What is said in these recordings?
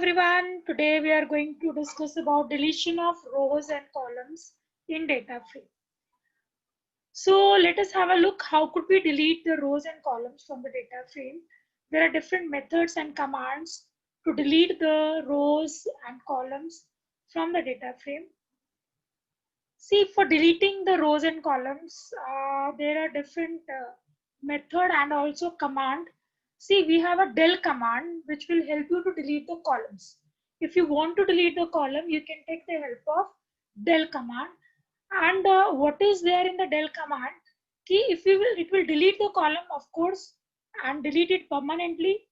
everyone. Today we are going to discuss about deletion of rows and columns in data frame. So let us have a look how could we delete the rows and columns from the data frame. There are different methods and commands to delete the rows and columns from the data frame. See, for deleting the rows and columns, there are different method and also command. See, we have a del command which will help you to delete the columns. If you want to delete the column, you can take the help of del command. And what is there in the del command? Key, if you will, it will delete the column, of course, and delete it permanently,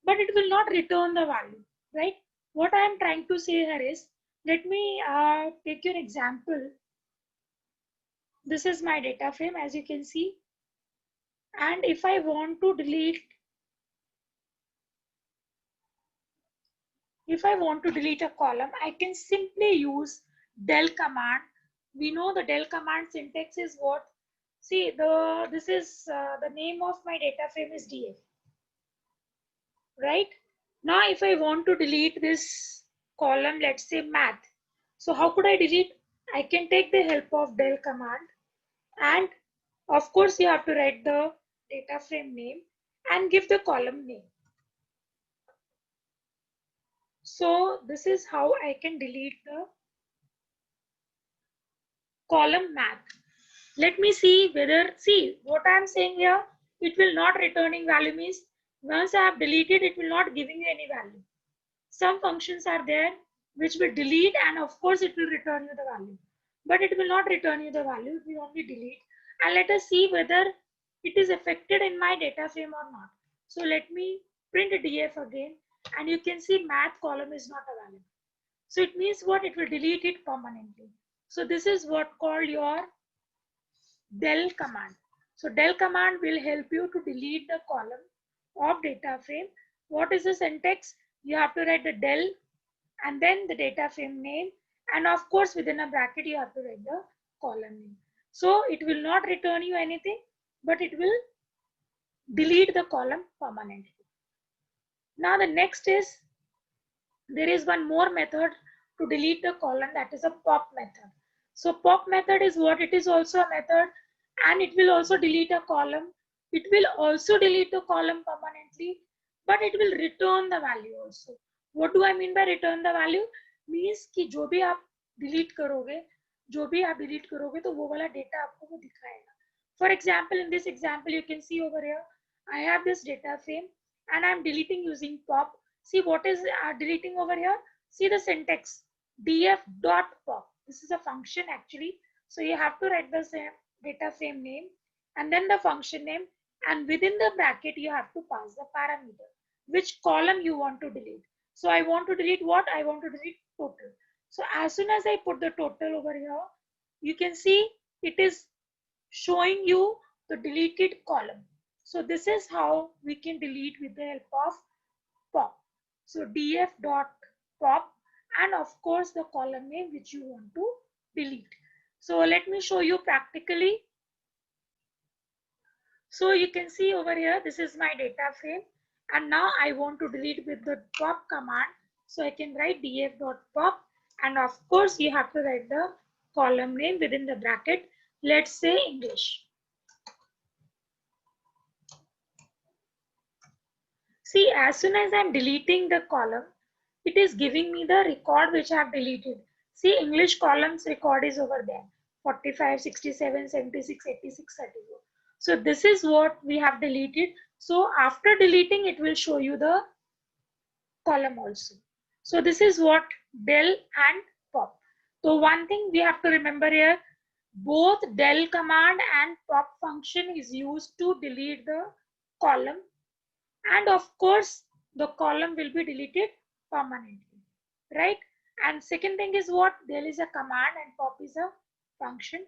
but it will not return the value, right? What I am trying to say here is, let me take you an example. This is my data frame, as you can see. And if I want to delete a column, I can simply use del command. We know the del command syntax is what? See, this is the name of my data frame is df, right? Now, if I want to delete this column, let's say math. So how could I delete? I can take the help of del command, and of course you have to write the data frame name and give the column name. So this is how I can delete the column math. Let me see whether, see what I am saying here, it will not returning value means once I have deleted, it will not giving you any value. Some functions are there which will delete, and of course it will return you the value. But it will not return you the value, it will only delete. And let us see whether it is affected in my data frame or not. So let me print df again, and you can see math column is not available. So it means what? It will delete it permanently. So this is what called your del command. So del command will help you to delete the column of data frame. What is the syntax? You have to write the del and then the data frame name, and of course within a bracket you have to write the column name. So it will not return you anything, but it will delete the column permanently. Now the next is, there is one more method to delete the column, that is a pop method. So pop method is what? It is also a method, and it will also delete a column. It will also delete the column permanently, but it will return the value also. What do I mean by return the value? Means कि जो भी आप delete करोगे तो वो वाला data आपको वो दिखाएगा. For example, in this example, you can see over here, I have this data frame and I am deleting using pop. See what is deleting over here? See the syntax df.pop. This is a function actually. So you have to write the same data frame name and then the function name, and within the bracket you have to pass the parameter, which column you want to delete. So I want to delete what? I want to delete total. So as soon as I put the total over here, you can see it is showing you the deleted column. So this is how we can delete with the help of pop. So df.pop, and of course the column name which you want to delete. So let me show you practically. So you can see over here, this is my data frame, and now I want to delete with the pop command. So I can write df.pop, and of course you have to write the column name within the bracket. Let's say English. See, as soon as I'm deleting the column, it is giving me the record which I have deleted. See, English columns record is over there. 45, 67, 76, 86, 34. So this is what we have deleted. So after deleting, it will show you the column also. So this is what del and pop. So one thing we have to remember here, both del command and pop function is used to delete the column, and of course the column will be deleted permanently, right? And second thing is what? Del is a command and pop is a function.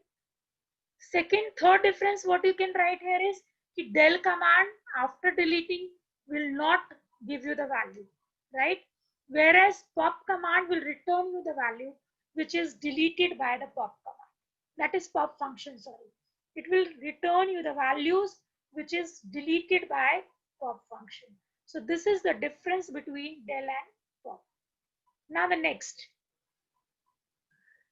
Third difference what you can write here is del command after deleting will not give you the value, right? Whereas pop command will return you the value which is deleted by the pop command. That is pop function, sorry. It will return you the values which is deleted by pop function. So this is the difference between del and pop. Now the next.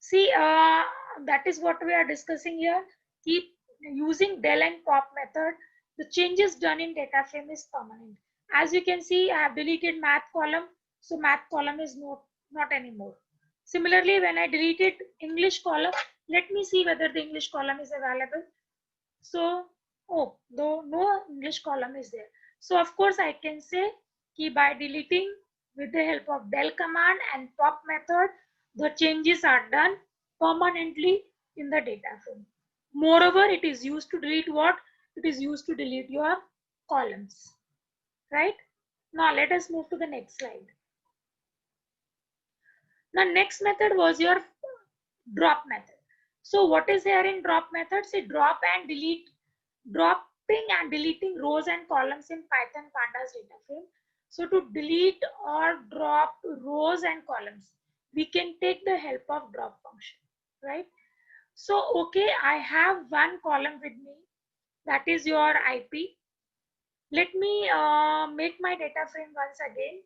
See, that is what we are discussing here. Keep using del and pop method. The changes done in data frame is permanent. As you can see, I have deleted math column, so math column is not anymore. Similarly, when I deleted English column, let me see whether the English column is available. So, oh, though no English column is there. So of course I can say कि by deleting with the help of del command and pop method, the changes are done permanently in the data frame. Moreover, it is used to delete what? It is used to delete your columns, right? Now let us move to the next slide. The next method was your drop method. So what is here in drop method? Say drop and delete, dropping and deleting rows and columns in Python pandas data frame. So to delete or drop rows and columns, we can take the help of drop function, right? So okay, I have one column with me, that is your IP. Let me make my data frame once again.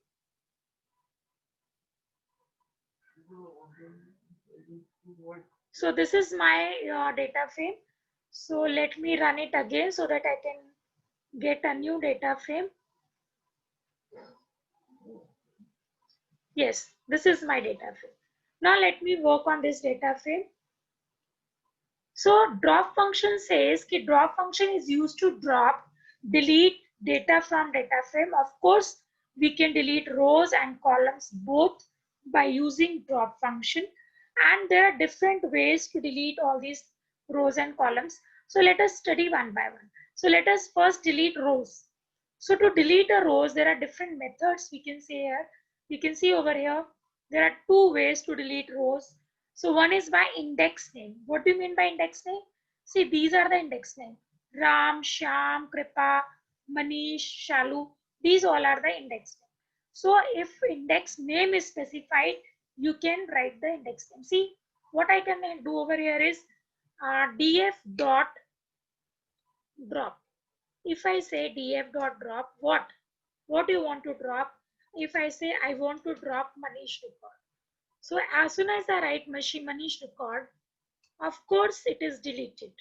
So this is my data frame. So let me run it again so that I can get a new data frame. Yes, this is my data frame. Now let me work on this data frame. So drop function says that drop function is used to drop, delete data from data frame. Of course, we can delete rows and columns both by using drop function. And there are different ways to delete all these rows and columns. So let us study one by one. So let us first delete rows. So to delete a rows, there are different methods we can see here. You can see over here, there are two ways to delete rows. So one is by index name. What do you mean by index name? See, these are the index name. Ram, Shyam, Kripa, Manish, Shalu. These all are the index name. So if index name is specified, you can write the index name. See, what I can do over here is df dot drop. If I say df dot drop, what do you want to drop? If I say I want to drop Manish record. So as soon as I write Manish record, of course it is deleted,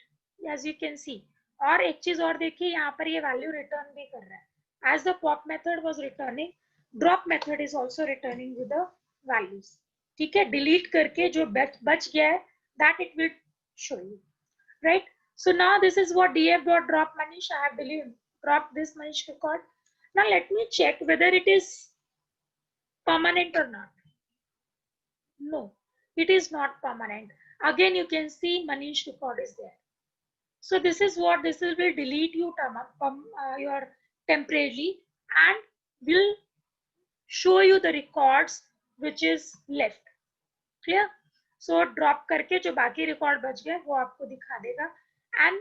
as you can see. और एक चीज और देखिए, यहाँ पर ये value return भी कर रहा है. As the pop method was returning, drop method is also returning with the values. ठीक है, delete करके जो बच गया है, that it will show you, right? So now this is what df dot drop Manish. I have dropped this Manish record. Now let me check whether it is permanent or not. No, it is not permanent. Again, you can see Manish record is there. So this is what this will delete you your temporarily and will show you the records which is left. Clear? So drop करके जो बाकी record बच गए वो आपको दिखा देगा. And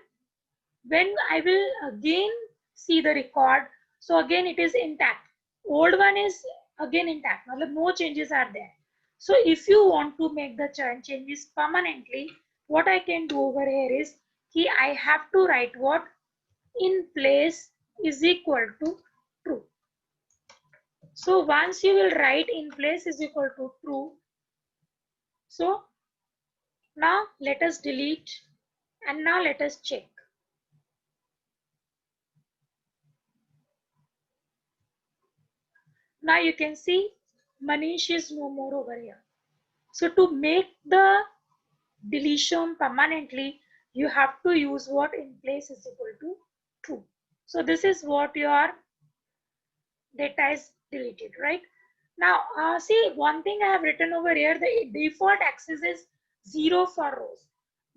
when I will again see the record, so again it is intact. Old one is again intact. मतलब no changes are there. So if you want to make the changes permanently, what I can do over here is I have to write what? In place is equal to true. So once you will write in place is equal to true. So now let us delete and now let us check. Now you can see Manish is no more over here. So to make the deletion permanently, you have to use what? In place is equal to true. So this is what your data is deleted, right? Now, see, one thing I have written over here, the default axis is 0 for rows.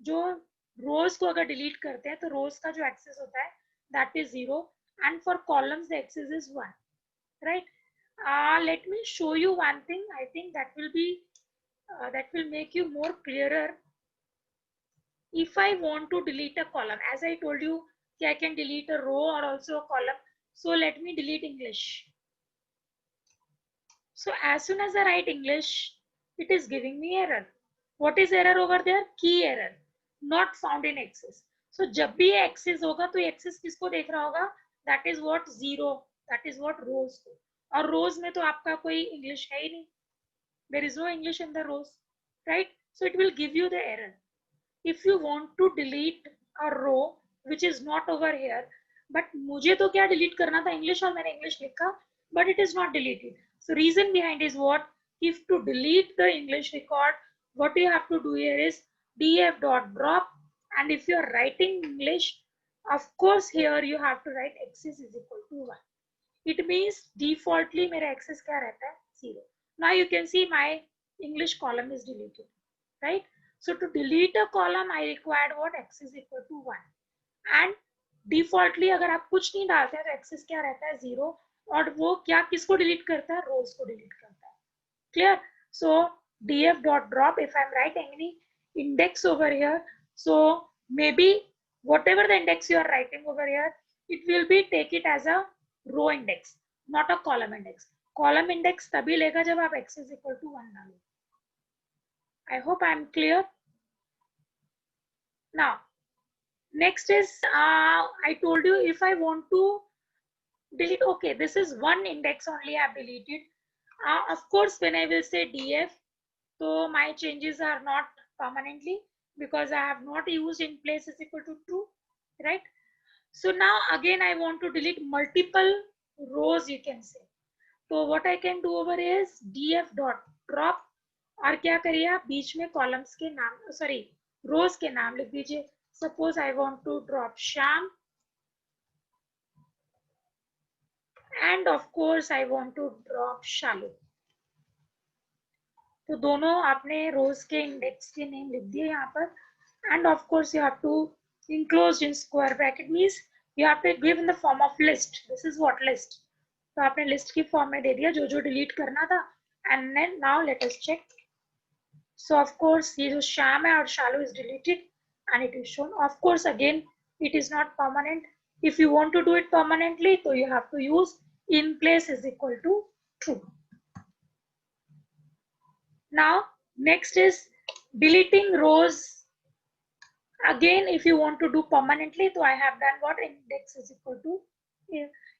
जो rows को अगर delete करते हैं तो rows का जो axis होता है that is 0 and for columns the axis is 1, right? Let me show you one thing. I think that will make you more clearer. If I want to delete a column, as I told you, I can delete a row or also a column. So let me delete English. So as soon as I write English, it is giving me error. What is error over there? Key error, not found in axis. So जब भी ये axis होगा तो axis किसको देख रहा होगा? That is what 0. That is what rows को. और rows में तो आपका कोई English है ही नहीं. There is no English in the rows, right? So it will give you the error. If you want to delete a row which is not over here, but मुझे तो क्या delete करना था English और मैंने English लिखा, but it is not deleted. So reason behind is what? If to delete the English record, what you have to do here is df.drop, and if you are writing English, of course here you have to write axis is equal to 1. It means defaultly मेरा axis क्या रहता है? 0. Now you can see my English column is deleted, right? So to delete a column, I required what? X is equal to 1. And defaultly अगर आप कुछ नहीं डालते हैं तो एक्सिस क्या रहता है? 0. और वो क्या किसको डिलीट करता है? रोज को डिलीट करता है. Clear? So df.drop, if I'm writing any index over here, so maybe whatever the index you are writing over here, it will be take it as a row index, not a column index. Column index तभी लेगा जब आप x is equal to 1 डालो. I hope I'm clear. Now, next is I told you if I want to delete, okay, this is one index only I have deleted. Of course, when I will say df, so my changes are not permanently because I have not used in place is equal to true, right? So now again I want to delete multiple rows, you can say. So what I can do over is df dot drop, और क्या करिए आप बीच में columns के नाम, sorry रोज के नाम लिख दीजिए. Suppose I want to drop Shyam, and of course I want to drop Shalu. तो दोनों आपने रोज के इंडेक्स के नेम लिख दिए यहाँ पर, and of course you have to enclosed in square bracket means you have to give in the form of list. This is what list. तो आपने लिस्ट की फॉर्म में दे दिया जो जो डिलीट करना था, and then now let us check. So of course ये जो श्याम है और शालू is deleted and it is shown. Of course again it is not permanent. If you want to do it permanently, so you have to use in place is equal to true. Now next is deleting rows. Again if you want to do permanently, so I have done what? Index is equal to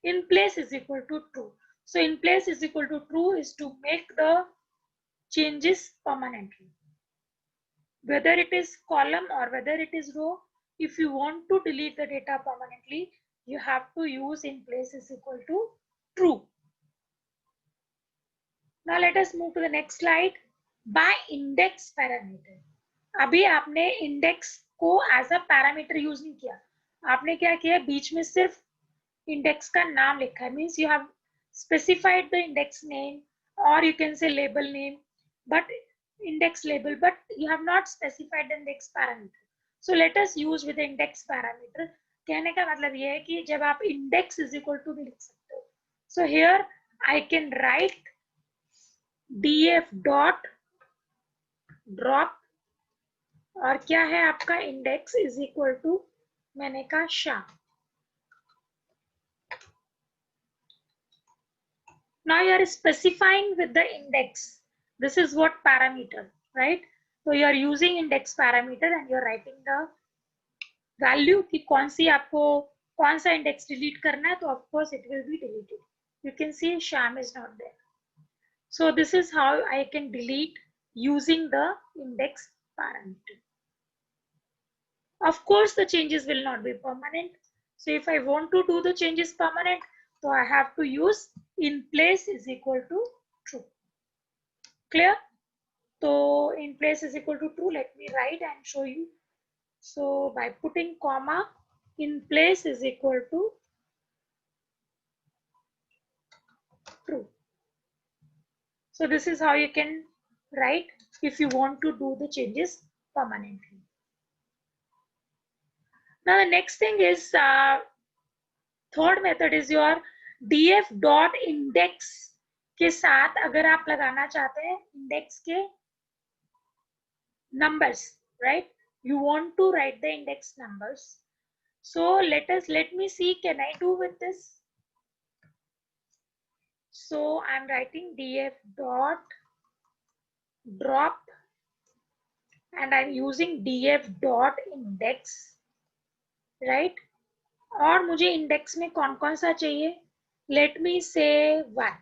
in place is equal to true. So in place is equal to true is to make the changes permanently. Whether it is column or whether it is row, if you want to delete the data permanently, you have to use in place is equal to true. Now let us move to the next slide. By index parameter. अभी आपने index को as a parameter use नहीं किया. आपने क्या किया? बीच में सिर्फ index का नाम लिखा है. Means you have specified the index name, or you can say label name, but index label, but you have not specified the index parameter. So let us use with the index parameter. कहने का मतलब ये है कि जब आप index is equal to भी लिख सकते हो. So here I can write df dot drop, और क्या है आपका? index is equal to, मैंने कहा Shyam. Now you are specifying with the index. This is what parameter, right? So you are using index parameter and you are writing the value कि कौन सी आपको कौन सा index delete करना है, तो of course it will be deleted. You can see Sham is not there. So this is how I can delete using the index parameter. Of course the changes will not be permanent. So if I want to do the changes permanent, so I have to use in place is equal to true. Clear? So in place is equal to true. Let me write and show you. So by putting comma, in place is equal to true. So this is how you can write if you want to do the changes permanently. Now the next thing is third method is your df dot index के साथ अगर आप लगाना चाहते हैं index के numbers, right? You want to write the index numbers. So let me see, can I do with this? So I'm writing df dot drop and I'm using df dot index, right? और मुझे index में कौन कौन सा चाहिए? Let me say 1.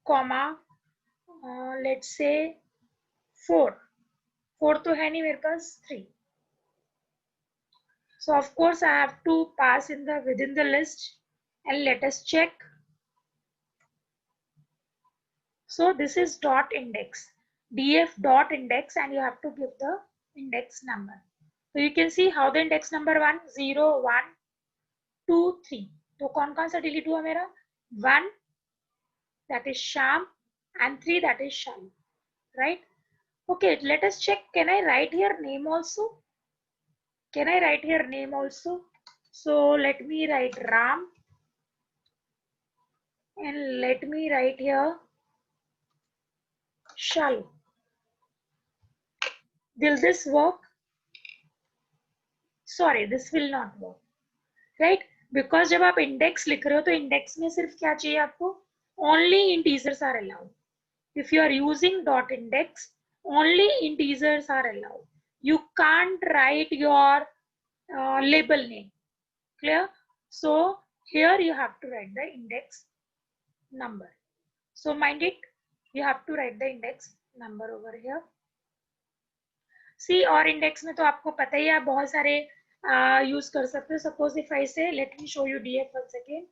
Comma let's say 4 तो है नहीं मेरे पास 3. So of course I have to pass in the within the list, and let us check. So this is dot index, df dot index, and you have to give the index number. So you can see how the index number 1 0 1 2 3. तो कौन सा delete हुआ मेरा? 1, that is Sham, and 3, that is Shalu, right? Okay, let us check. Can I write here name also? Can I write here name also? So let me write Ram, and let me write here Shalu. Will this work? Sorry, this will not work, right? Because जब आप index लिख रहे हो तो index में सिर्फ क्या चाहिए आपको? Only integers are allowed. If you are using dot index, only integers are allowed. You can't write your label name. Clear? So here you have to write the index number. So mind it, you have to write the index number over here. See, और index में तो आपको पता ही है, आप बहुत सारे use कर सकते हो. Suppose if I say, let me show you df once again,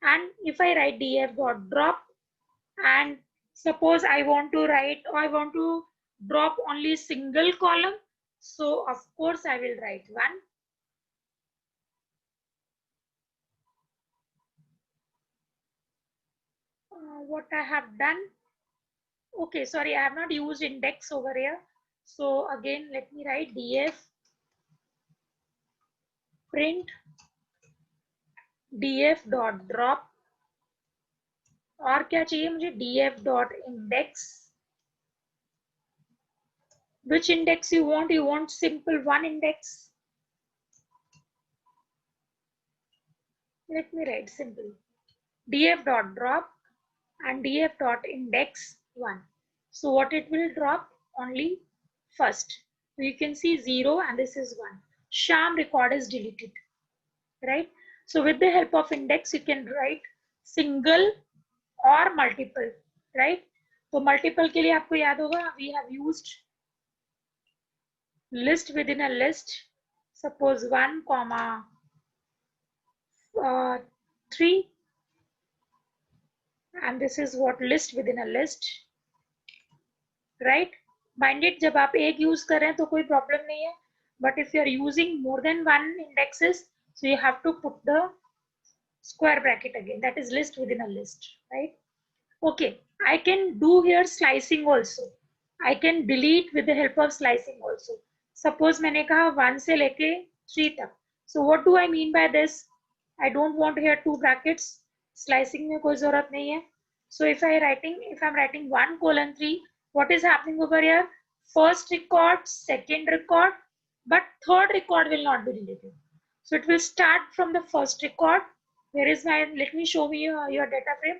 and if I write df dot drop, and suppose I want to write, or I want to drop only single column, so of course I will write 1. What I have done, okay, sorry, I have not used index over here. So again, let me write df print df dot drop, और क्या चाहिए मुझे? df dot index. Which index you want? You want simple 1 index. Let me write simple df dot drop and df dot index 1. So what it will drop? Only first. So you can see 0 and this is 1. Sham record is deleted, right? So with the help of index, you can write single or multiple, right? तो multiple के लिए आपको याद होगा, we have used list within a list. Suppose 1 comma 3, and this is what list within a list, right? Mind it, जब आप एक use कर रहे हैं तो कोई problem नहीं है, but if you are using more than 1 indexes, so you have to put the square bracket again, that is list within a list, right? Okay, I can do here slicing also. I can delete with the help of slicing also. Suppose मैंने कहा 1 से लेके 3 तक. So what do I mean by this? I don't want here 2 brackets. Slicing में कोई जरूरत नहीं है. So if I'm writing 1 colon 3, what is happening over here? First record, second record, but third record will not be deleted. So it will start from the first record. Where is my? Let me show you your data frame.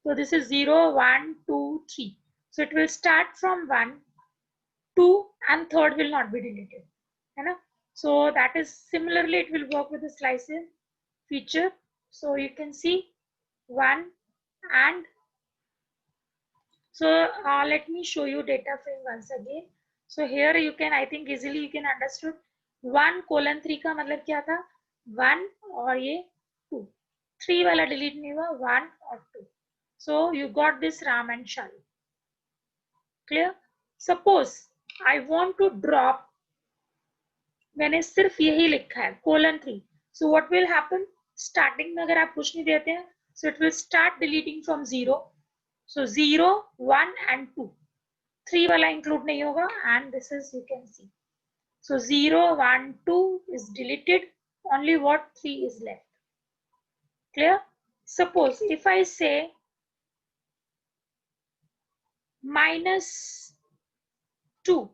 So this is 0, 1, 2, 3. So it will start from 1, 2, and third will not be deleted. So that is similarly, it will work with the slicing feature. So you can see 1 and so let me show you data frame once again. So here you can, I think easily you can understood 1 colon 3 का मतलब क्या था? 1 और ये 2. 3 वाला delete नहीं हुआ, 1 और 2. So you got this Ram and Shalu. Clear? Suppose I want to drop, मैंने सिर्फ यही लिखा है colon 3. So what will happen? Starting में अगर आप कुछ नहीं देते हैं, so it will start deleting from 0. So 0, 1 and 2. 3 वाला include नहीं होगा, and this is, you can see. So 0, 1, 2 is deleted. Only what 3 is left. Clear? Suppose if I say minus 2.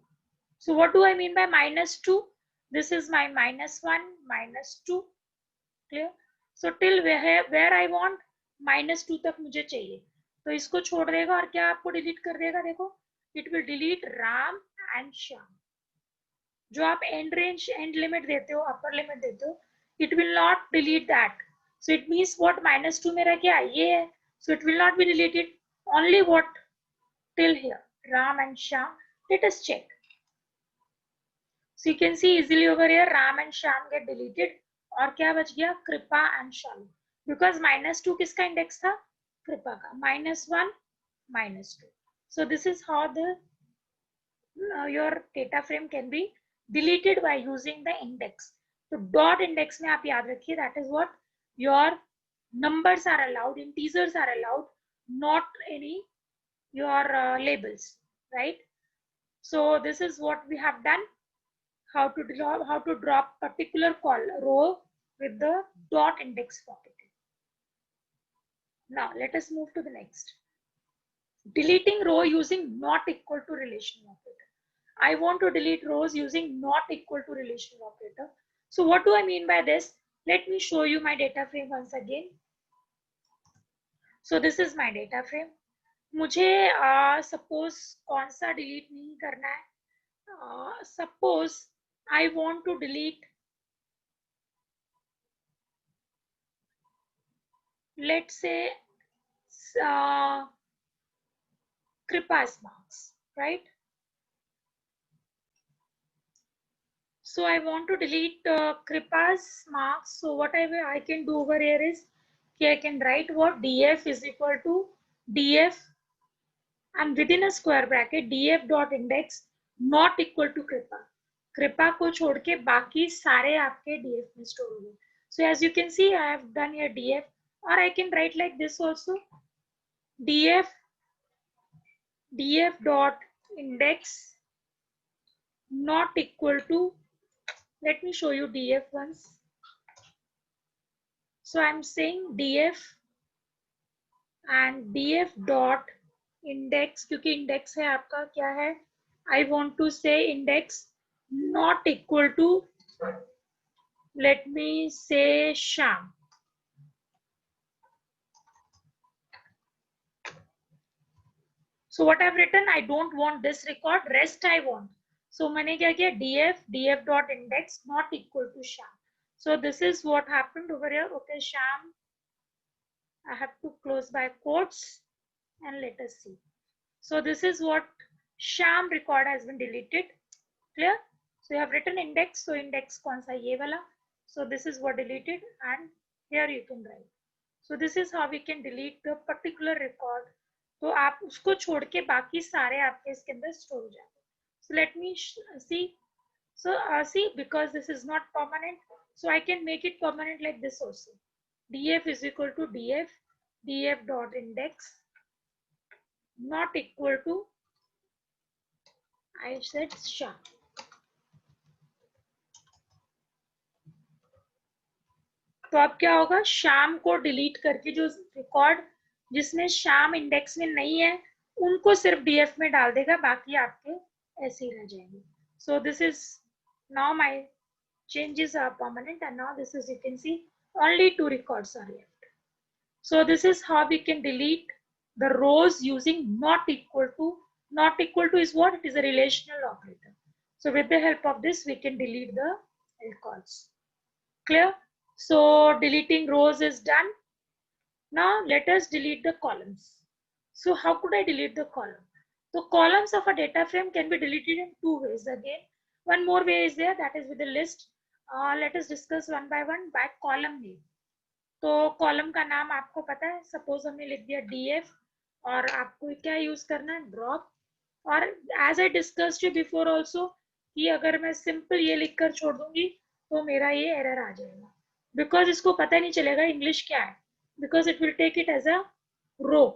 So what do I mean by minus 2? This is my minus 1, minus 2. Clear? So till where I want minus 2 तक मुझे चाहिए, तो इसको छोड़ देगा और क्या आपको डिलीट कर देगा? देखो, it will delete Ram and Sham. जो आप end range, end limit देते हो, upper limit देते हो, it will not delete that. So it means what? minus 2 मेरा क्या ये है, so it will not be deleted. only what till here, Ram and Shyam. Let us check. So you can see easily over here, Ram and Shyam get deleted. और क्या बच गया? Kripa and Shalu. Because -2 किसका index था? Kripa का. -1, -2. So this is how the your data frame can be deleted by using the index. So dot index में आप याद रखिए, that is what your numbers are allowed, integers are allowed, not any your labels, right? So this is what we have done. How to drop particular row with the dot index property. Now let us move to the next. Deleting row using not equal to relational operator. I want to delete rows using not equal to relational operator. So what do I mean by this? Let me show you my data frame once again. So this is my data frame. मुझे suppose कौन सा delete नहीं करना है. Suppose I want to delete, let's say, Kripa's marks, right? So I want to delete Kripa's marks. So what I can do over here is, I can write what df is equal to df, and within a square bracket df dot index not equal to Kripa. Kripa को छोड़ के बाकी सारे आपके df में store होंगे. So as you can see, I have done here df, or I can write like this also, df dot index not equal to, let me show you df once. So I'm saying df and df dot index, क्योंकि index है आपका क्या है, I want to say index not equal to, let me say Shyam. So what I've written, I don't want this record, rest I want. So मैंने क्या किया, df dot index not equal to Shyam. So this is what happened over here. Okay, Shyam, I have to close by quotes and let us see. So this is what Shyam record has been deleted. Clear? So you have written index. So index कौन सा, ये वाला. So this is what deleted, and here you can write. So this is how we can delete the particular record. तो आप उसको छोड़ के बाकी सारे आपके इसके अंदर स्टोर हो जाते हैं. So let me see. So see, because this is not permanent, so I can make it permanent like this also. df is equal to df dot index not equal to, I said Shyam. तो अब क्या होगा, श्याम को delete करके जो record जिसमें Shyam index में नहीं है उनको सिर्फ डीएफ में डाल देगा, बाकी आपके ऐसे ही रह जाएंगे. So this is now my changes are permanent, and now this is, you can see, only 2 records are left. So this is how we can delete the rows using not equal to. Not equal to is what? It is a relational operator. So with the help of this we can delete the records. Clear? So deleting rows is done. Now let us delete the columns. So how could I delete the column? The columns of a data frame can be deleted in 2 ways. Again, one more way is there, that is with the list. Let us discuss one by one by column name. तो column का नाम आपको पता है. Suppose हमने लिख दिया df, और आपको क्या यूज करना है, drop. और as I discussed you before also, कि अगर मैं simple ये लिखकर छोड़ दूंगी तो मेरा ये error आ जाएगा, because इसको पता नहीं चलेगा इंग्लिश क्या है, because it will take it as a row.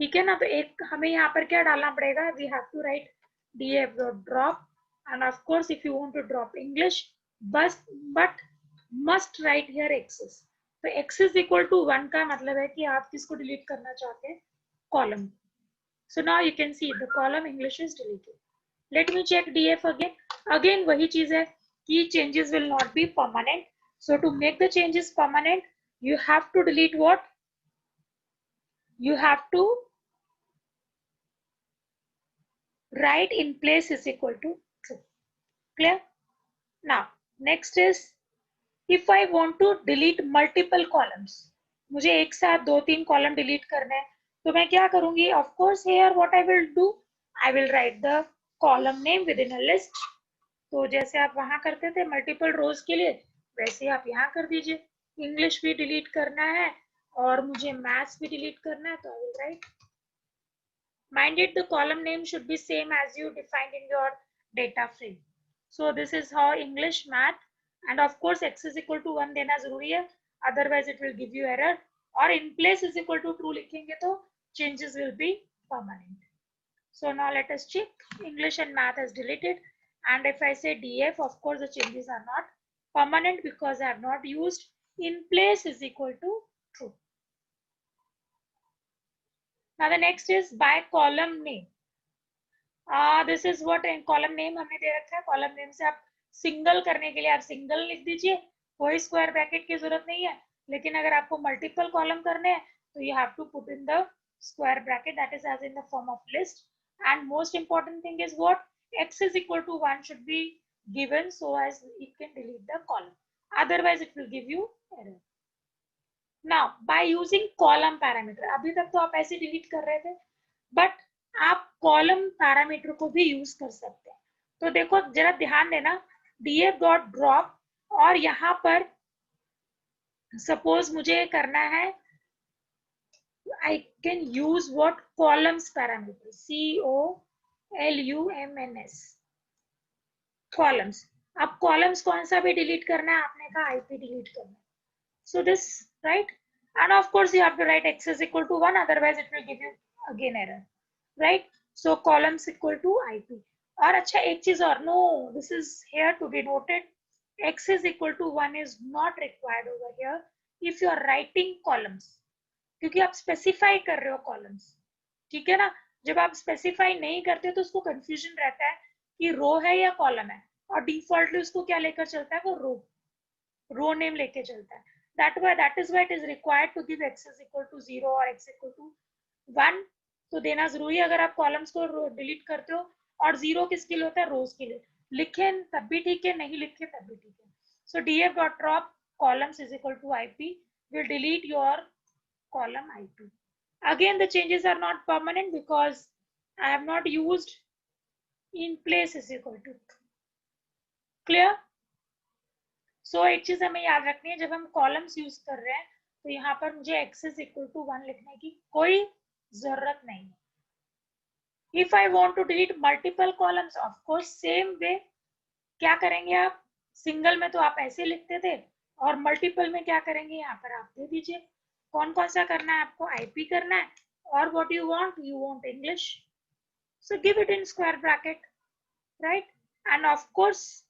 ठीक है ना. तो एक हमें यहाँ पर क्या डालना पड़ेगा, we have to write df dot drop, and of course if you want to drop English, but must write here x's. तो x is equal to 1 का मतलब है कि आप किसको डिलीट करना चाहते हैं, column. So now you can see the column English is deleted. Let me check df again. Again वही चीज है कि changes will not be permanent. So to make the changes permanent, you have to delete what? You have to write in place is equal to true. Clear? Now next is, if I want to delete multiple columns, मुझे एक साथ 2-3 column delete करना है, तो मैं क्या करूंगी, of course here what I will do, I will write the column name with in a list. तो जैसे आप वहां करते थे मल्टीपल रोज के लिए, वैसे आप यहाँ कर दीजिए। इंग्लिश भी डिलीट करना है और मुझे मैथ्स भी डिलीट करना है, तो I will write minded the column name should be same as you defined in your data frame. So this is how English, math, and of course x is equal to 1 देना जरूरी है, otherwise it will give you error, और in place is equal to true लिखेंगे तो changes will be permanent. So now let us check. English and math is deleted, and if I say DF, of course the changes are not permanent because I have not used in place is equal to true. Now the next is by column name. This is what column name हमने दे रखा है. Column name से आप single करने के लिए आप single लिख दीजिए, कोई स्क्वायर ब्रैकेट की जरूरत नहीं है. लेकिन अगर आपको मल्टीपल कॉलम करने हैं तो you have to put in the square bracket, that is as in the form of list. And most important thing is what, x is equal to 1 should be given so as it can delete the column, otherwise it will give you error. Now by using column parameter, अभी तक तो आप ऐसे delete कर रहे थे, but आप column parameter को भी यूज कर सकते हैं. तो देखो जरा ध्यान देना, df डॉट ड्रॉप, और यहाँ पर सपोज मुझे करना है, I can use what columns parameter, COLUMNS, columns. अब columns कौन सा भी डिलीट करना है, आपने कहा IP डिलीट करना है. So this, right? And of course you have to write x is equal to 1, otherwise it will give you again error, right? So columns equal to IP. और अच्छा एक चीज और, no, this is here to be noted, x is equal to 1 is not required over here if you are writing columns, क्योंकि आप specify कर रहे हो कॉलम्स. ठीक है ना, जब आप स्पेसिफाई नहीं करते तो उसको कंफ्यूजन रहता है कि रो है या कॉलम है, और डिफॉल्टली उसको क्या लेकर चलता है, वो रो नेम लेके चलता है. that is why it is required to give x is equal to 0 or x equal to 1 तो देना जरूरी है अगर आप कॉलम्स को डिलीट करते हो. और 0 किसके लिए होता है, रोज के लिए. लिखे तब भी ठीक है, नहीं लिखे तब भी ठीक है. So df dot drop columns is equal to IP will delete your column IP. Again the changes are not permanent because I have not used in place is equal to. Clear? So एक चीज हमें याद रखनी है, जब हम columns use कर रहे हैं तो यहाँ पर मुझे x is equal to 1 लिखने की कोई जरूरत नहीं है. If I want to delete multiple columns, of course same way क्या करेंगे आप, सिंगल में तो आप ऐसे लिखते थे, और मल्टीपल में क्या करेंगे, यहाँ पर आप दे दीजिए कौन कौन सा करना है आपको, IP करना है, और what you want English, so give it in square bracket, right? And of course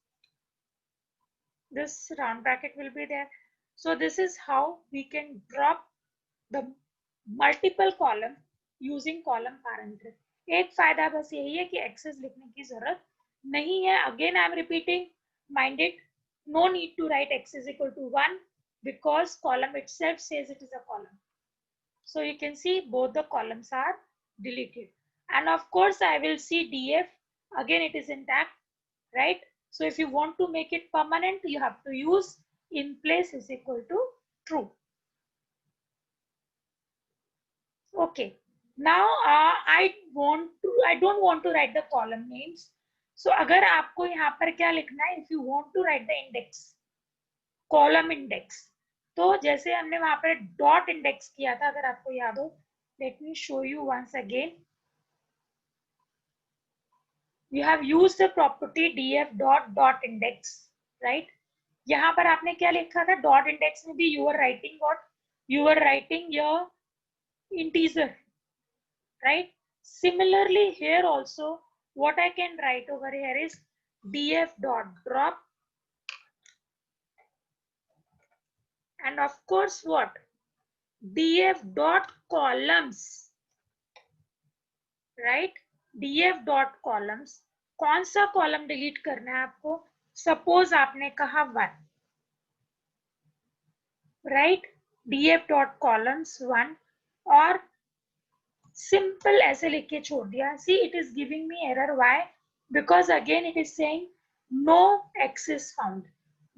this round bracket will be there. So this is how we can drop the multiple column using column parameter. एक फायदा बस यही है कि access लिखने की जरूरत नहीं है. Again I am repeating, mind it, no need to write x is equal to 1 because column itself says it is a column. So you can see both the columns are deleted, and of course I will see df, again it is intact, right? So if you want to make it permanent, you have to use in place is equal to true. Okay, now I don't want to write the column names. So अगर आपको यहाँ पर क्या लिखना है, if you want to write the index, column index, तो जैसे हमने वहां पर डॉट इंडेक्स किया था, अगर आपको याद हो, let me show you once again. You have used the property df dot index, right? यहाँ पर आपने क्या लिखा था, डॉट इंडेक्स में भी you are writing what, you are writing your integer, right? Similarly here also what I can write over here is df dot drop, and of course what, df dot columns, right? df dot columns, कौन सा column delete करना है आपको, suppose आपने कहा 1, right? df dot columns 1, और simple ऐसे लिख के छोड़ दिया. See it is giving me error, why? Because again it is saying no x is found.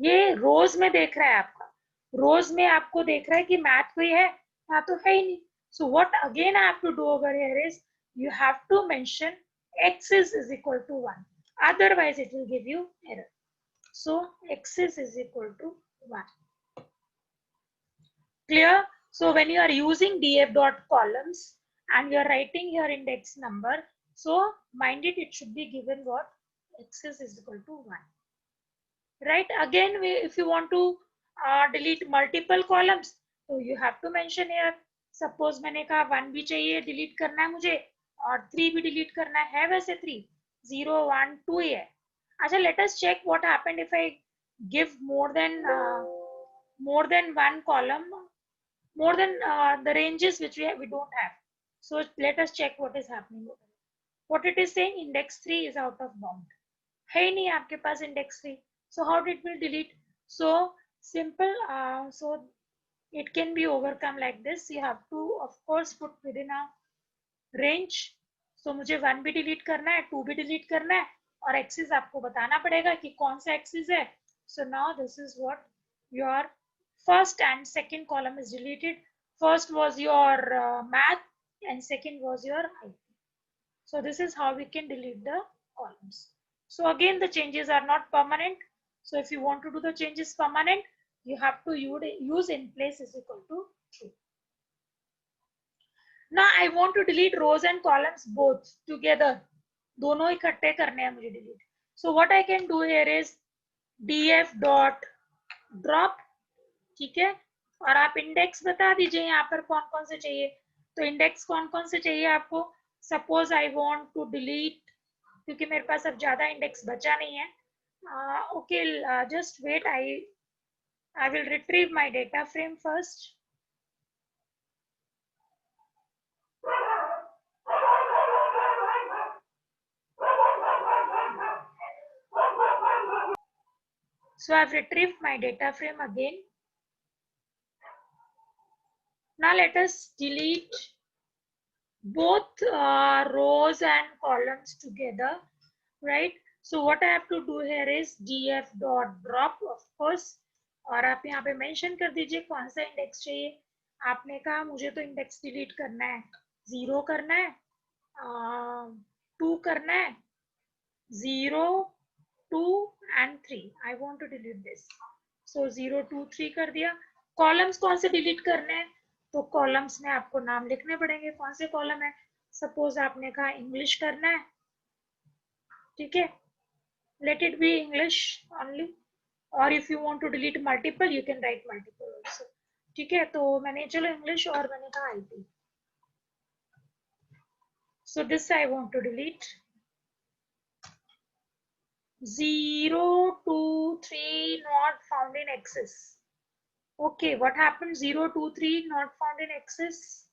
ये रोज में देख रहा है आपका, रोज में आपको देख रहा है कि मैथ कोई है, यहाँ तो है ही नहीं. So what again I have to do over here is you have to mention x is equal to 1. Otherwise it will give you error. So x is equal to 1. Clear? So when you are using df dot columns and you are writing your index number, so mind it should be given what x is equal to 1. Right? Again, if you want to delete multiple columns, so you have to mention here. Suppose मैंने कहा 1 भी चाहिए delete करना है मुझे और 3 भी delete करना है वैसे 3 0 1 2 ही है. अच्छा, let us check what happened if I give more than one column, more than the ranges which we don't have. So let us check what is happening. What it is saying, index 3 is out of bound. है ही नहीं आपके पास index 3. So how it will delete? So simple. So it can be overcome like this. You have to of course put within a range. So मुझे 1 भी delete करना है, 2 भी delete करना है और axis आपको बताना पड़ेगा कि कौन सा axis है. So now this is what your first and second column is deleted. First was your math and second was your IT. So this is how we can delete the columns. So again, the changes are not permanent. So if you want to do the changes permanent, you have to use in place is equal to true. Now I want to delete rows and columns both together. दोनों इकट्ठे करने हैं मुझे delete. So what I can do here is df dot drop. ठीक है, और आप index बता दीजिए यहाँ पर कौन कौन से चाहिए. तो इंडेक्स कौन कौन से चाहिए आपको. Suppose I want to delete, क्योंकि मेरे पास अब ज्यादा इंडेक्स बचा नहीं है. Okay, just wait, I will retrieve my data frame first. So I've retrieved my data frame again. Now let us delete both rows and columns together, right? So what I have to do here is df dot drop, of course, और आप यहाँ पे mention कर दीजिए कौन सा index चाहिए. आपने कहा मुझे तो इंडेक्स डिलीट करना है, 0 करना है, 2 करना है, 0 2 and 3. I want to delete this. So 0 2 3 कर दिया. कॉलम्स कौन से डिलीट करने हैं, तो कॉलम्स में आपको नाम लिखने पड़ेंगे कौन से कॉलम है. सपोज आपने कहा इंग्लिश करना है, ठीक है, let it be English only. और if you want to delete multiple, you can write multiple also. ठीक है, तो मैंने चलो इंग्लिश और मैंने कहा IT. So this I want to delete. 0 2 3 not found in access. Okay, what happened? 0 2 3 not found in access.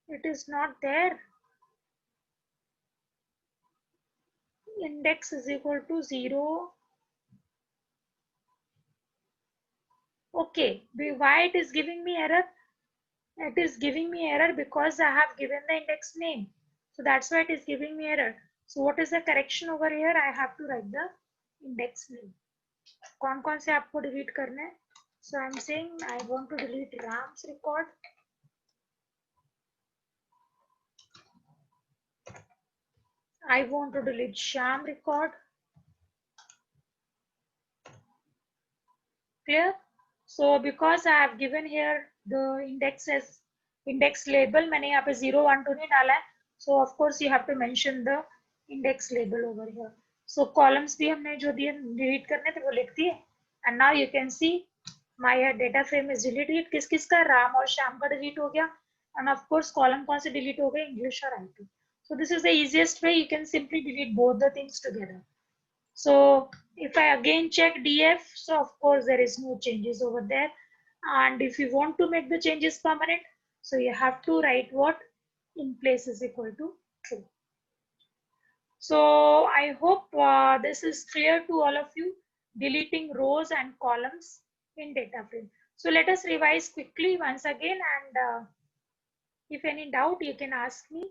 It is not there. Index is equal to 0. Okay, why it is giving me error? It is giving me error because I have given the index name. So that's why it is giving me error. So what is the correction over here? I have to write the index name. कौन कौन से आपको delete करने हैं? So I'm saying I want to delete Ram's record. I want to delete Sham record. Clear? So because I have given here the index as index label, मैंने यहाँ पे 0 1 2 नहीं डाला है. So of course you have to mention the index label over here. So columns भी हमने जो दिए delete करने थे वो लिख दिए. And now you can see my data frame is deleted. किस किस का, राम और श्याम का delete हो गया. And of course column कौन से delete हो गए, English और IT. So this is the easiest way. You can simply delete both the things together. So if I again check df, so of course there is no changes over there. And if you want to make the changes permanent, so you have to write what in place is equal to true. So I hope this is clear to all of you, deleting rows and columns in data frame. So let us revise quickly once again, and if any doubt you can ask me.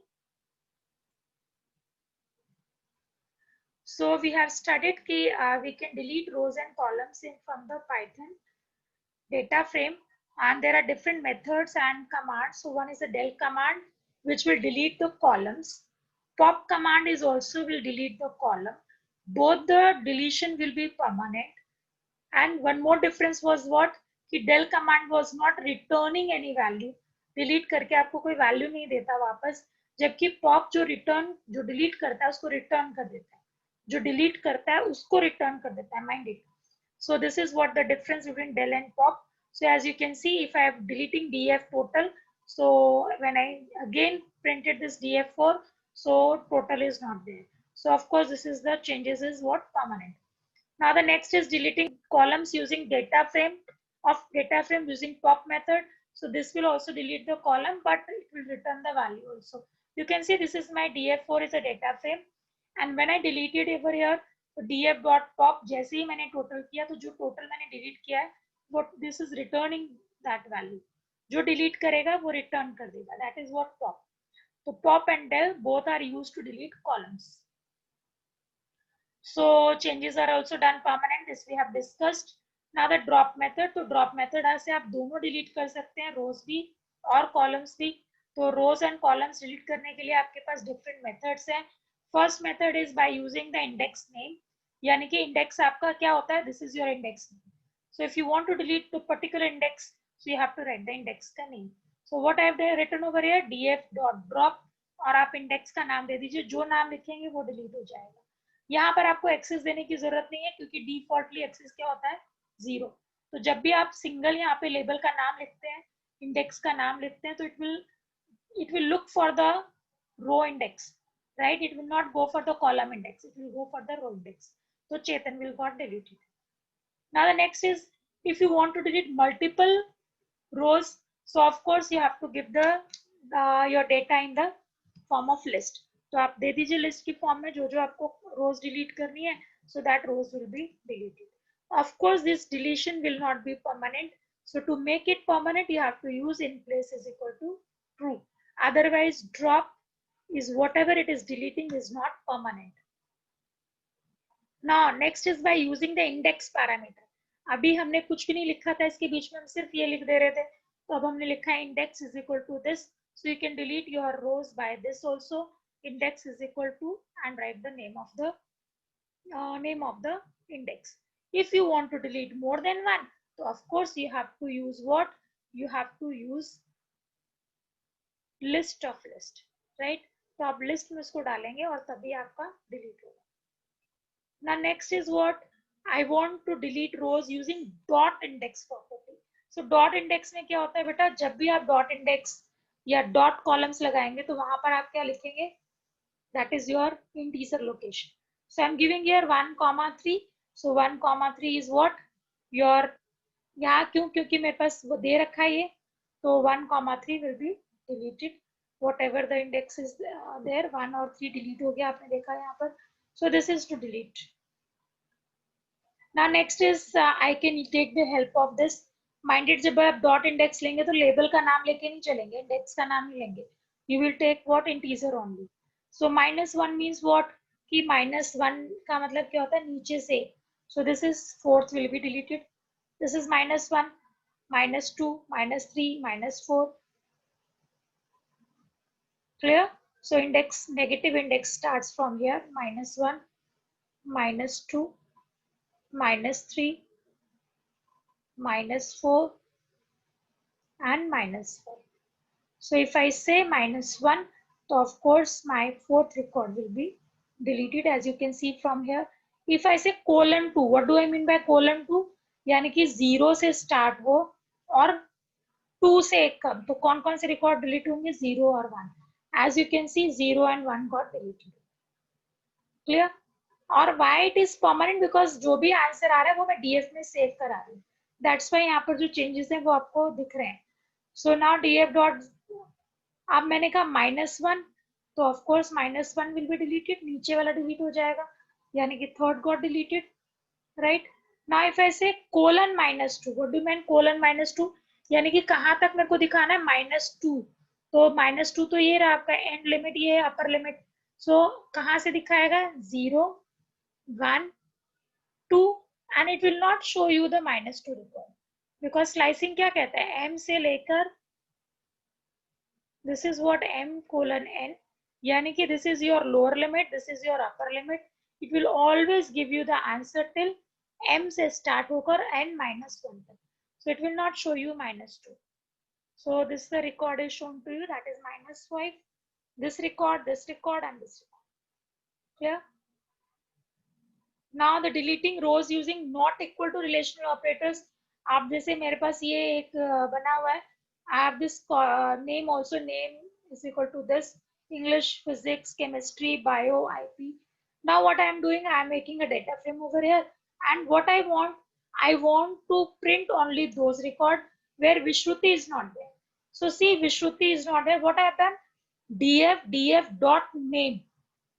So we have studied that we can delete rows and columns from the Python data frame and there are different methods and commands. So one is the del command, which will delete the columns. Pop command is also will delete the column. Both the deletion will be permanent. And one more difference was what? कि del command was not returning any value. Delete करके आपको कोई value नहीं देता वापस, जबकि pop जो return, जो delete करता है उसको return कर देता है, जो delete करता है उसको return कर देता है. Mind it. So this is what the difference between del and pop. So as you can see, if I am deleting df total, so when I again printed this df4, so total is not there. So of course this is the changes is what? Permanent. Now the next is deleting columns using data frame using pop method. So this will also delete the column, but it will return the value also. You can see this is my df4 is a data frame, and when I delete it over here, तो df.pop जैसे ही मैंने total किया, तो जो total मैंने delete किया है, what this is returning that value. जो delete करेगा वो return कर देगा. That is what pop. So pop and del both are used to delete columns. So changes are also done permanent. This we have discussed. Now the drop method. तो drop method से आप दोनों delete कर सकते हैं, rows भी और columns भी. तो rows and columns delete करने के लिए आपके पास different methods हैं. First method is by using the index name. यानी कि index आपका क्या होता है? This is your index name. So if you want to delete the particular index, so you have to write the index का name. So what I have written over here, df.drop, और आप index का नाम दे दीजिए. जो नाम लिखेंगे वो delete हो जाएगा. यहाँ पर आपको एक्सेस देने की जरूरत नहीं है, क्योंकि डिफॉल्टली एक्सेस क्या होता है? 0. तो जब भी आप सिंगल यहाँ पे लेबल का नाम लिखते हैं, इंडेक्स का नाम लिखते हैं, तो it will look for the row index, right? It will not go for the column index, it will go for the row index. So Chetan will got deleted. Now the next is, if you want to delete multiple rows, so of course you have to give the your data in the form of list. तो आप दे दीजिए list की form में जो जो आपको रोज delete करनी है, so that rows will be deleted. Of course this deletion will not be permanent, so to make it permanent you have to use in place is equal to true. Otherwise drop is whatever it is deleting is not permanent. Now next is by using the index parameter. अभी हमने कुछ भी नहीं लिखा था इसके बीच में, हम सिर्फ ये लिख दे रहे थे, तो अब हमने लिखा है index is equal to this, so you can delete your rows by this also. Index is equal to and write the name of the index. If you want to delete more than one, so of course you have to use what? You have to use list of list, right? तो आप list में इसको डालेंगे और तभी आपका delete होगा. Now next is what? I want to delete rows using dot index property. So dot index में क्या होता है बेटा? जब भी आप dot index या dot columns लगाएंगे, तो वहां पर आप क्या लिखेंगे? That is your integer location. So I'm giving here 1,3. So 1,3 is what? Your यहाँ क्यों? क्योंकि मेरे पास वो दे रखा है ये, तो 1,3 will be deleted. Whatever the index is there, 1 और 3 delete हो गया, आपने देखा यहाँ पर. So this is to delete. Now next is I can take the help of this. Minded जब आप dot index लेंगे तो लेबल का नाम लेके नहीं चलेंगे, इंडेक्स का नाम ही लेंगे. You will take what? Integer only. So -1 means what? कि -1 का मतलब क्या होता है? नीचे से. So this is fourth will be deleted. This is -1, -2, -3, -4. Clear? So index, negative index starts from here. -1, -2, -3, -4, and -4. So if I say -1, so of course my fourth record will be deleted, as you can see from here. If I say :2, what do I mean by :2? यानी कि 0 से start हो और 2 से एक कम, तो कौन कौन से रिकॉर्ड डिलीट होंगे? 0 और 1. As you can see 0 and 1 got deleted. Clear? और why it is permanent? Because जो भी आंसर आ रहा है वो मैं DF में सेव करा रही हूँ. That's why यहाँ पर जो changes हैं वो आपको दिख रहे हैं. So now DF dot, अब मैंने कहा -1, तो of course -1 will be deleted, नीचे वाला delete हो जाएगा, यानी कि third got deleted, right? Now if I say :-2, what do you mean :-2? यानी कि कहाँ तक मेरे को दिखाना है? -2. तो -2 तो ये रहा आपका एंड लिमिट, ये है अपर लिमिट. सो कहाँ से दिखाएगा? 0, 1, 2, and it will not show you the -2 record. Because slicing क्या कहता है, m से लेकर this is what m:n, यानी कि this is your lower limit, this is your upper limit. It will always give you the answer till m से start होकर n minus 1 तक. So it will not show you -2. So this the record is shown to you, that is -5. This record, and this record. Clear? Now the deleting rows using not equal to relational operators. आप जैसे मेरे पास ये एक बना हुआ है. I have this name also, name is equal to this, English, physics, chemistry, bio, IP. Now what I am doing, I am making a data frame over here, and what I want to print only those record where Vishruti is not there. So see, Vishruti is not there. What I have done, df dot name.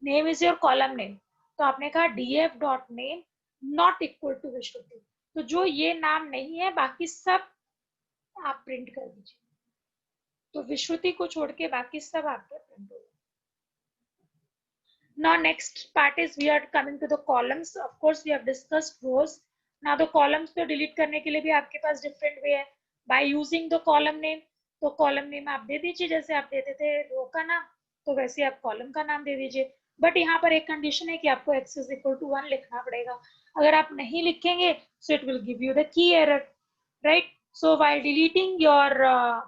Name is your column name. तो आपने कहा df dot name not equal to Vishruti. तो जो ये नाम नहीं है बाकी सब आप प्रिंट कर दीजिए. तो विश्रुति को छोड़ के बाकी सब आपके प्रिंट हो. Now next part is we are coming to the columns. Of course we have discussed rows. Now the columns को delete करने के लिए भी आपके पास different way है. By using the column name, तो column name आप दे दीजिए जैसे आप देते थे रो का नाम, तो वैसे आप column का नाम दे दीजिए. बट यहाँ पर एक कंडीशन है कि आपको x is equal to 1 लिखना पड़ेगा. अगर आप नहीं लिखेंगे so it will give you the key error, right? So while deleting your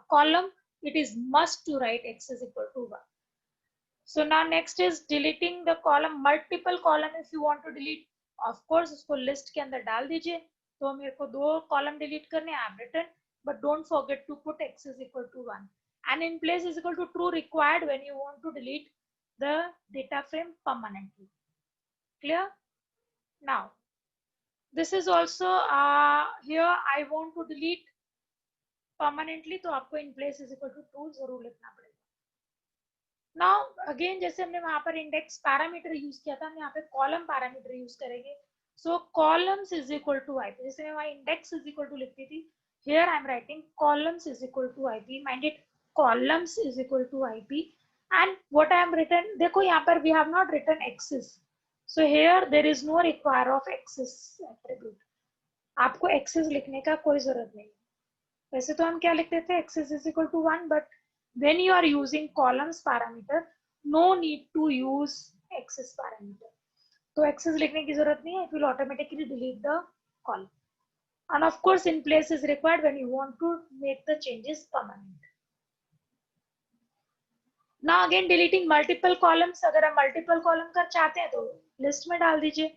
column, it is must to write x is equal to 1. So now next is deleting the column, multiple column if you want to delete. Of course उसको list के अंदर डाल दीजिए. तो मेरे को 2 column delete करने, I have written, but don't forget to put x is equal to 1 and in place is equal to true required when you want to delete the data frame permanently. Clear? Now this is also here I want to delete permanently, तो आपको in place is equal to true जरूर लिखना पड़ेगा. Now again जैसे हमने वहां पर index parameter use किया था, हम यहाँ पे कॉलम पैरामीटर यूज करेंगे. So columns is equal to IP. जैसे मैं वहां इंडेक्स इज इक्वल टू लिखती थी, here I am writing columns is equal to IP. Minded, columns is equal to IP. And what I am written, देखो यहाँ पर we have not written access, so here there is no require of access attribute. आपको access लिखने का कोई जरूरत नहीं. वैसे तो हम क्या लिखते थे, access is equal to 1, but when you are using columns parameter, no need to use axis parameter. तो axis लिखने की जरूरत नहीं है, it will automatically delete the column. And of course in place is required when you want to make the changes permanent. Now again deleting multiple columns. अगर आप multiple column कर चाहते हैं तो list में डाल दीजिए,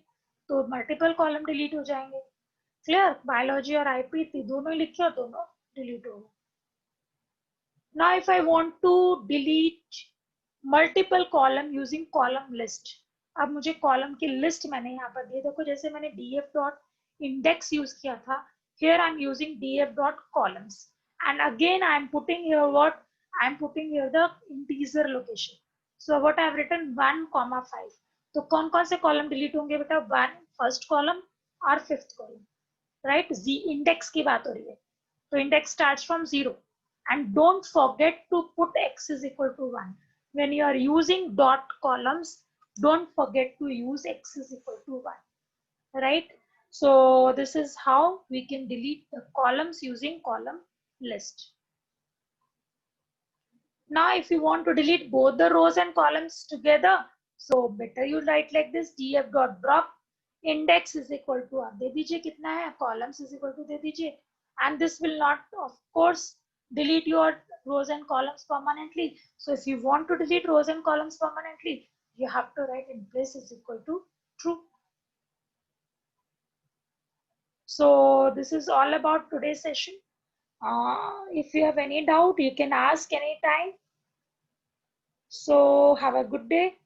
तो multiple column delete हो जाएंगे. Clear? Biology और IP दोनों लिखे हो, दोनों delete होगा. Now if I want to delete multiple column using column list, अब मुझे column की list मैंने यहाँ पर दी. देखो जैसे मैंने df dot index यूज किया था, here I am using df dot columns, and again I am putting here what I am putting here the integer location. So what I have written 1,5. तो कौन कौन से column delete होंगे बेटा, 1 first column और 5th column, right? Z index की बात हो रही है, तो index starts from 0. And don't forget to put x is equal to 1. When you are using dot columns, don't forget to use x is equal to 1. Right? So this is how we can delete the columns using column list. Now if you want to delete both the rows and columns together, so better you write like this, df dot drop index is equal to, आप दे दीजिए कितना है, columns is equal to दे दीजिए, and this will not of course delete your rows and columns permanently. So if you want to delete rows and columns permanently, you have to write in place is equal to true. So this is all about today's session. If you have any doubt, you can ask anytime. So have a good day.